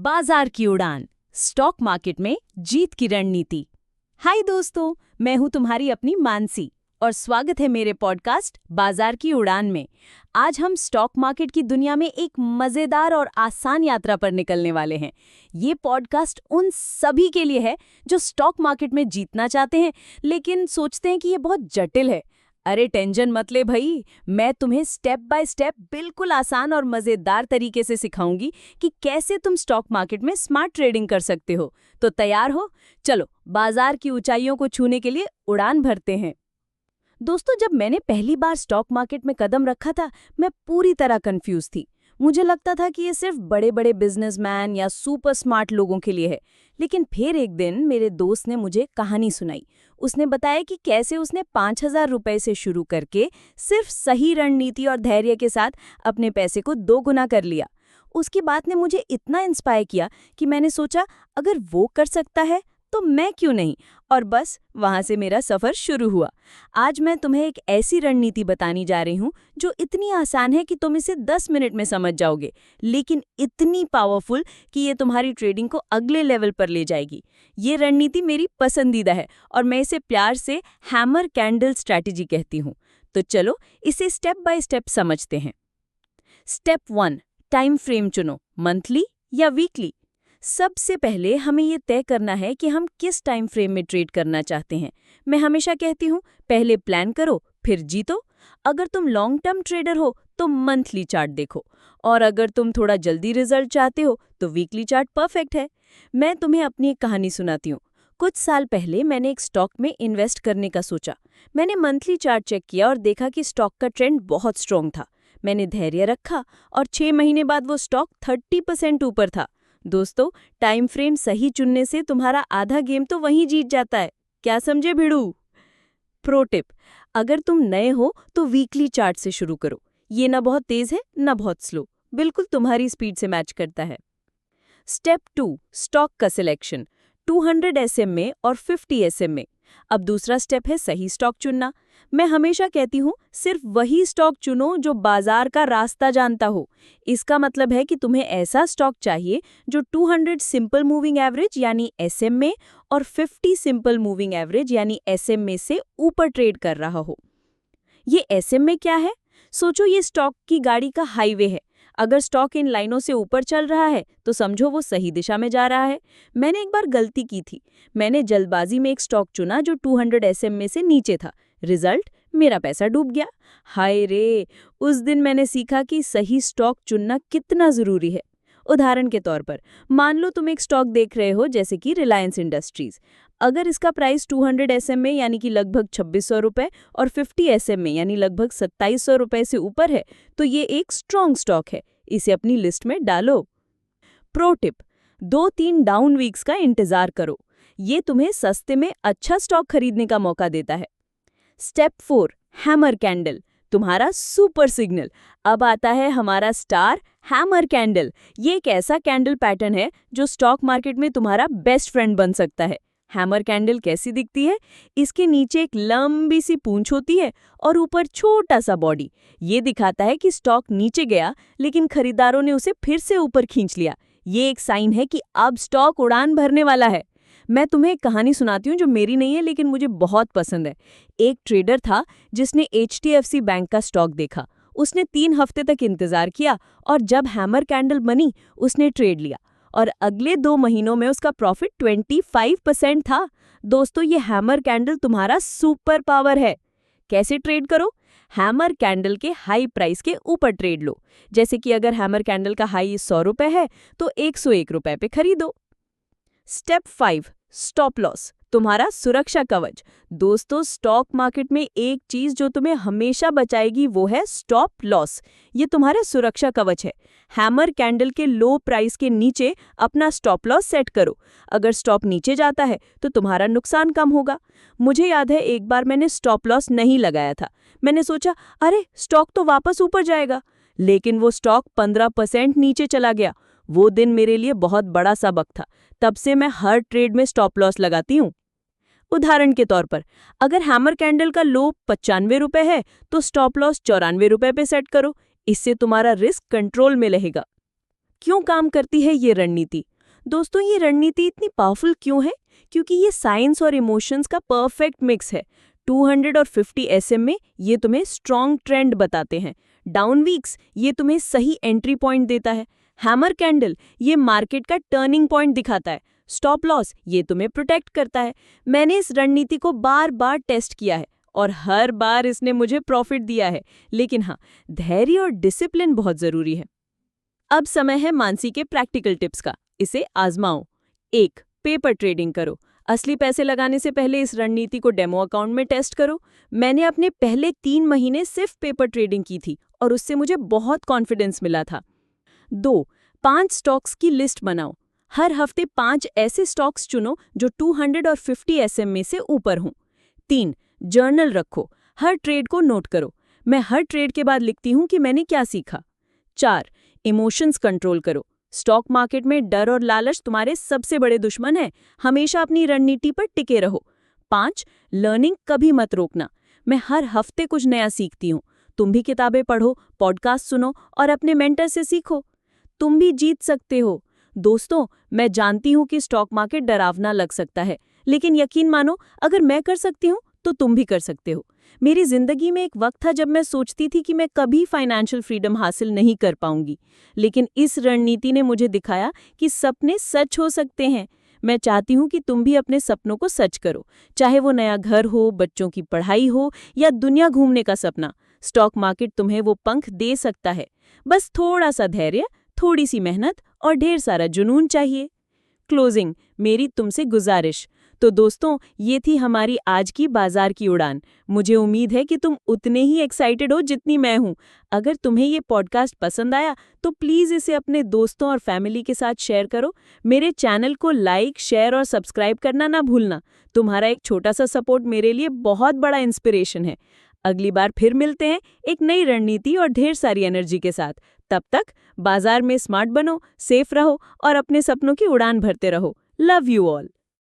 बाजार की उड़ान, स्टॉक मार्केट में जीत की रणनीति। हाय दोस्तों, मैं हूं तुम्हारी अपनी मानसी और स्वागत है मेरे पॉडकास्ट बाजार की उड़ान में। आज हम स्टॉक मार्केट की दुनिया में एक मजेदार और आसान यात्रा पर निकलने वाले हैं। ये पॉडकास्ट उन सभी के लिए है जो स्टॉक मार्केट में जीतना चाहते हैं लेकिन सोचते हैं कि ये बहुत जटिल है। अरे टेंशन मत ले भाई, मैं तुम्हें स्टेप बाय स्टेप बिल्कुल आसान और मजेदार तरीके से सिखाऊंगी कि कैसे तुम स्टॉक मार्केट में स्मार्ट ट्रेडिंग कर सकते हो। तो तैयार हो? चलो बाजार की ऊंचाइयों को छूने के लिए उड़ान भरते हैं। दोस्तों, जब मैंने पहली बार स्टॉक मार्केट में कदम रखा था, मैं पूरी तरह कंफ्यूज थी। मुझे लगता था कि ये सिर्फ बड़े बड़े बिजनेसमैन या सुपर स्मार्ट लोगों के लिए है। लेकिन फिर एक दिन मेरे दोस्त ने मुझे कहानी सुनाई। उसने बताया कि कैसे उसने 5,000 रुपए से शुरू करके सिर्फ सही रणनीति और धैर्य के साथ अपने पैसे को 2 गुना कर लिया। उसकी बात ने मुझे इतना इंस्पायर किया कि मैंने सोचा, अगर वो कर सकता है तो मैं क्यों नहीं। और बस वहां से मेरा सफर शुरू हुआ। आज मैं तुम्हें एक ऐसी रणनीति बताने जा रही हूं जो इतनी आसान है कि तुम इसे 10 मिनट में समझ जाओगे, लेकिन इतनी पावरफुल कि ये तुम्हारी ट्रेडिंग को अगले लेवल पर ले जाएगी। ये रणनीति मेरी पसंदीदा है और मैं इसे प्यार से हैमर कैंडल स्ट्रैटेजी कहती हूँ। तो चलो इसे स्टेप बाय स्टेप समझते हैं। स्टेप 1, टाइम फ्रेम चुनो, मंथली या वीकली। सबसे पहले हमें ये तय करना है कि हम किस टाइम फ्रेम में ट्रेड करना चाहते हैं। मैं हमेशा कहती हूँ, पहले प्लान करो फिर जीतो। अगर तुम लॉन्ग टर्म ट्रेडर हो तो मंथली चार्ट देखो, और अगर तुम थोड़ा जल्दी रिजल्ट चाहते हो तो वीकली चार्ट परफेक्ट है। मैं तुम्हें अपनी एक कहानी सुनाती हूँ। कुछ साल पहले मैंने एक स्टॉक में इन्वेस्ट करने का सोचा। मैंने मंथली चार्ट चेक किया और देखा कि स्टॉक का ट्रेंड बहुत स्ट्रॉन्ग था। मैंने धैर्य रखा और 6 महीने बाद वो स्टॉक 30% ऊपर था। दोस्तों, टाइम फ्रेम सही चुनने से तुम्हारा आधा गेम तो वहीं जीत जाता है। क्या समझे भिड़ू? प्रो टिप, अगर तुम नए हो तो वीकली चार्ट से शुरू करो। ये ना बहुत तेज है ना बहुत स्लो, बिल्कुल तुम्हारी स्पीड से मैच करता है। स्टेप 2, स्टॉक का सिलेक्शन, 200 SM में और 50 SM में। अब दूसरा स्टेप है सही स्टॉक चुनना। मैं हमेशा कहती हूँ, सिर्फ वही स्टॉक चुनो जो बाजार का रास्ता जानता हो। इसका मतलब है कि तुम्हें ऐसा स्टॉक चाहिए जो 200 सिंपल मूविंग एवरेज यानी SM में और 50 सिंपल मूविंग एवरेज यानी SM में से ऊपर ट्रेड कर रहा हो। ये SM में क्या है? सोचो ये स्टॉक की गाड़ी का हाईवे है। अगर स्टॉक इन लाइनों से ऊपर चल रहा है तो समझो वो सही दिशा में जा रहा है। मैंने एक बार गलती की थी। मैंने जल्दबाजी में एक स्टॉक चुना जो 200 SM में से नीचे था। रिजल्ट, मेरा पैसा डूब गया। हाय रे! उस दिन मैंने सीखा कि सही स्टॉक चुनना कितना जरूरी है। उदाहरण के तौर पर, मान लो तुम एक स्टॉक देख रहे हो जैसे कि रिलायंस इंडस्ट्रीज। अगर इसका प्राइस 200 SM में यानी कि लगभग 2600 रुपए और 50 SM में यानी लगभग 2700 रुपए से ऊपर है तो ये एक स्ट्रॉन्ग स्टॉक है। इसे अपनी लिस्ट में डालो। प्रो टिप, 2-3 डाउन वीक्स का इंतजार करो। ये तुम्हें सस्ते में अच्छा स्टॉक खरीदने का मौका देता है। स्टेप 4, हैमर कैंडल, तुम्हारा सुपर सिग्नल। अब आता है हमारा स्टार, हैमर कैंडल। ये एक ऐसा कैंडल पैटर्न है जो स्टॉक मार्केट में तुम्हारा बेस्ट फ्रेंड बन सकता है। हैमर कैंडल कैसी दिखती है? इसके नीचे एक लंबी सी पूंछ होती है और ऊपर छोटा सा बॉडी। ये दिखाता है कि स्टॉक नीचे गया लेकिन खरीदारों ने उसे फिर से ऊपर खींच लिया। ये एक साइन है कि अब स्टॉक उड़ान भरने वाला है। मैं तुम्हें एक कहानी सुनाती हूँ जो मेरी नहीं है लेकिन मुझे बहुत पसंद है। एक ट्रेडर था जिसने HDFC बैंक का स्टॉक देखा। उसने 3 हफ्ते तक इंतजार किया और जब हैमर कैंडल बनी उसने ट्रेड लिया और अगले 2 महीनों में उसका प्रॉफिट 25% था। दोस्तों, ये हैमर कैंडल तुम्हारा सुपर पावर है। कैसे ट्रेड करो? हैमर कैंडल के हाई प्राइस के ऊपर ट्रेड लो। जैसे कि अगर हैमर कैंडल का हाई 100 रुपए है तो 101 रुपए पे खरीदो। स्टेप 5, स्टॉप लॉस, तुम्हारा सुरक्षा कवच। दोस्तों, स्टॉक मार्केट में एक चीज जो तुम्हें हमेशा बचाएगी वो है स्टॉप लॉस। ये तुम्हारा सुरक्षा कवच है। हैमर कैंडल के लो प्राइस के नीचे अपना स्टॉप लॉस सेट करो। अगर स्टॉप नीचे जाता है तो तुम्हारा नुकसान कम होगा। मुझे याद है एक बार मैंने स्टॉप लॉस नहीं लगाया था। मैंने सोचा, अरे स्टॉक तो वापस ऊपर जाएगा, लेकिन वो स्टॉक 15% नीचे चला गया। वो दिन मेरे लिए बहुत बड़ा सबक था। तब से मैं हर ट्रेड में स्टॉप लॉस लगाती हूँ। उदाहरण के तौर पर, अगर हैमर कैंडल का लो 95 रुपए है तो स्टॉप लॉस 94 रुपए पे सेट करो। इससे तुम्हारा रिस्क कंट्रोल में रहेगा। क्यों काम करती है ये रणनीति? दोस्तों, ये रणनीति इतनी पावरफुल क्यों है? क्योंकि ये साइंस और इमोशंस का परफेक्ट मिक्स है। 250 एसएम में ये तुम्हें स्ट्रॉन्ग ट्रेंड बताते हैं। डाउन वीक्स ये तुम्हें सही एंट्री पॉइंट देता है। हैमर कैंडल ये मार्केट का टर्निंग पॉइंट दिखाता है। स्टॉप लॉस ये तुम्हें प्रोटेक्ट करता है। मैंने इस रणनीति को बार बार टेस्ट किया है और हर बार इसने मुझे प्रॉफिट दिया है। लेकिन हाँ, धैर्य और डिसिप्लिन बहुत जरूरी है। अब समय है मानसी के प्रैक्टिकल टिप्स का। इसे आजमाओ। 1. पेपर ट्रेडिंग करो। असली पैसे लगाने से पहले इस रणनीति को डेमो अकाउंट में टेस्ट करो। मैंने अपने पहले 3 महीने सिर्फ पेपर ट्रेडिंग की थी और उससे मुझे बहुत कॉन्फिडेंस मिला था। 2. 5 स्टॉक्स की लिस्ट बनाओ। हर हफ्ते 5 ऐसे स्टॉक्स चुनो जो 250 एसएम में से ऊपर हों। 3. जर्नल रखो। हर ट्रेड को नोट करो। मैं हर ट्रेड के बाद लिखती हूँ कि मैंने क्या सीखा। 4. इमोशंस कंट्रोल करो। स्टॉक मार्केट में डर और लालच तुम्हारे सबसे बड़े दुश्मन हैं। हमेशा अपनी रणनीति पर टिके रहो। 5. लर्निंग कभी मत रोकना। मैं हर हफ्ते कुछ नया सीखती हूँ। तुम भी किताबें पढ़ो, पॉडकास्ट सुनो और अपने मेंटर से सीखो। तुम भी जीत सकते हो। दोस्तों, मैं जानती हूँ कि स्टॉक मार्केट डरावना लग सकता है, लेकिन यकीन मानो, अगर मैं कर सकती हूँ तो तुम भी कर सकते हो। मेरी जिंदगी में एक वक्त था जब मैं सोचती थी कि मैं कभी फाइनेंशियल फ्रीडम हासिल नहीं कर पाऊंगी, लेकिन इस रणनीति ने मुझे दिखाया कि सपने सच हो सकते हैं। मैं चाहती हूँ कि तुम भी अपने सपनों को सच करो, चाहे वो नया घर हो, बच्चों की पढ़ाई हो या दुनिया घूमने का सपना। स्टॉक मार्केट तुम्हें वो पंख दे सकता है। बस थोड़ा सा धैर्य, थोड़ी सी मेहनत और ढेर सारा जुनून चाहिए। क्लोजिंग, मेरी तुमसे गुजारिश। तो दोस्तों, ये थी हमारी आज की बाजार की उड़ान। मुझे उम्मीद है कि तुम उतने ही एक्साइटेड हो जितनी मैं हूँ। अगर तुम्हें ये पॉडकास्ट पसंद आया तो प्लीज़ इसे अपने दोस्तों और फैमिली के साथ शेयर करो। मेरे चैनल को लाइक, शेयर और सब्सक्राइब करना ना भूलना। तुम्हारा एक छोटा सा सपोर्ट मेरे लिए बहुत बड़ा इंस्पिरेशन है। अगली बार फिर मिलते हैं एक नई रणनीति और ढेर सारी एनर्जी के साथ। तब तक बाजार में स्मार्ट बनो, सेफ रहो और अपने सपनों की उड़ान भरते रहो। Love you all.